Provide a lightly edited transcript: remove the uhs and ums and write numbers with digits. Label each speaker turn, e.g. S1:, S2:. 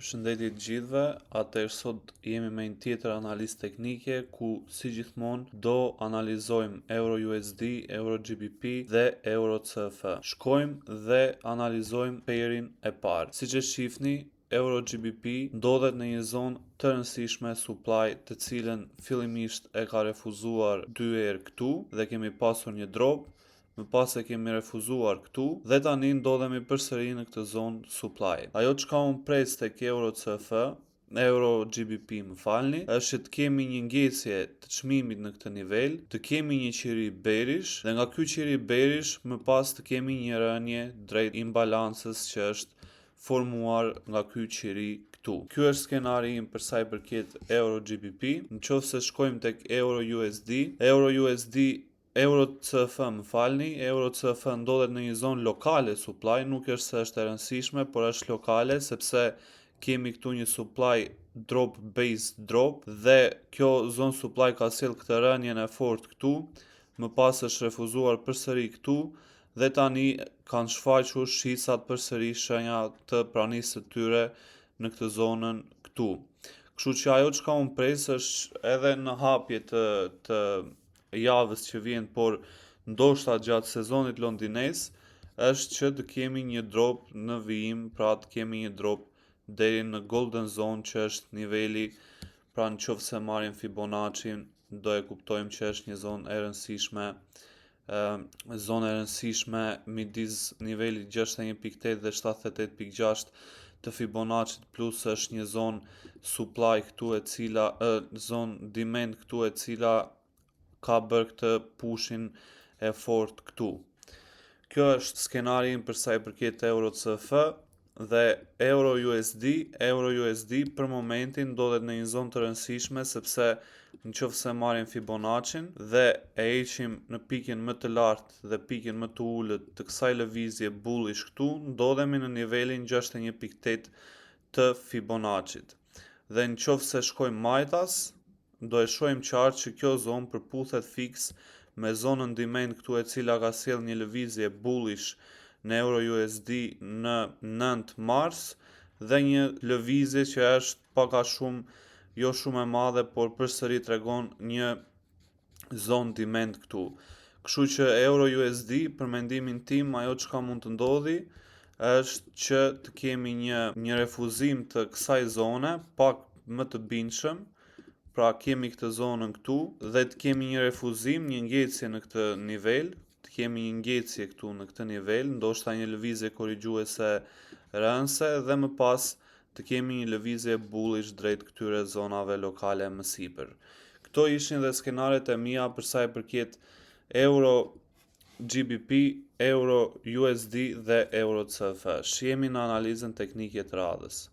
S1: Përshëndetje të gjithëve, atëherë sot jemi me një tjetër analizë teknike ku si gjithmonë do analizojmë Euro USD, Euro GBP dhe Euro CF. Shkojmë dhe analizojmë pairin e parë. Siç e shihni, Euro GBP ndodhet në një zonë të rëndësishme supply, të cilën fillimisht e ka refuzuar 2 herë këtu dhe kemi pasur një drop. Më pas e kemi refuzuar këtu dhe tani ndodhemi përsëri në këtë zonë supply. Ajo çka unë pres tek Euro CF, Euro GBP më falni, është që të kemi një ngjesje të çmimit në këtë nivel, të kemi një qiri bearish dhe nga ky qiri bearish më pas të kemi një rënje drejt imbalancës që është formuar nga ky qiri këtu. Ky është skenari im për sa i përket Euro GBP. Nëse shkojmë tek Euro USD, Euro CF më falni, Euro CF ndodhet në një zonë lokale supply, nuk është se është e rëndësishme, por është lokale sepse kemi këtu një supply drop base drop dhe kjo zonë supply ka sjell këtë rënjen e fortë këtu, më pas është refuzuar përsëri këtu dhe tani kanë shfaqur shisat përsëri shenja të pranisë së tyre në këtë zonën këtu. Kështu që ajo çka unë pres është edhe në hapje të javës që vjen, por ndoshta gjatë sezonit londines, është që të kemi një drop në vijim, pra të kemi një drop deri në golden zone që është niveli, pra nëse marrim Fibonacci, do e kuptojmë që është një zonë e rëndësishme, midis nivelit 61.8 dhe 78.6 të Fibonacci plus është një zonë supply këtu zonë demand këtu e cila ka bërë këtë pushin e fort këtu. Kjo është skenari im për sa i përket Euro CF dhe Euro USD për momentin ndodhet në një zonë të rëndësishme sepse nëse marrim Fibonacci dhe e heqim në pikën më të lartë dhe pikën më të ulët të kësaj lëvizje bullish këtu, ndodhemi në nivelin 61.8 të Fibonacci. Dhe nëse shkojmë majtas, do e shohim qartë që kjo zonë përputhet fiks me zonën demand këtu e cila ka sjell një lëvizje bullish në Euro USD në 9 mars dhe një lëvizje që është pak a shumë jo shumë e madhe, por përsëri tregon një zonë demand këtu. Kështu që Euro USD për mendimin tim ajo çka mund të ndodhi është që të kemi një refuzim të kësaj zone pak më të bindshëm. Pra kemi këtë zonën këtu dhe të kemi një refuzim, një ngjecje në këtë nivel, të kemi një ngjecje këtu në këtë nivel, ndoshta një lëvizje korrigjuese rënëse dhe më pas të kemi një lëvizje bullish drejt këtyre zonave lokale më sipër. Këto ishin dhe skenaret e mia për sa i përket Euro GBP, Euro USD dhe Euro CF. Shihemi në analizën teknike të radhës.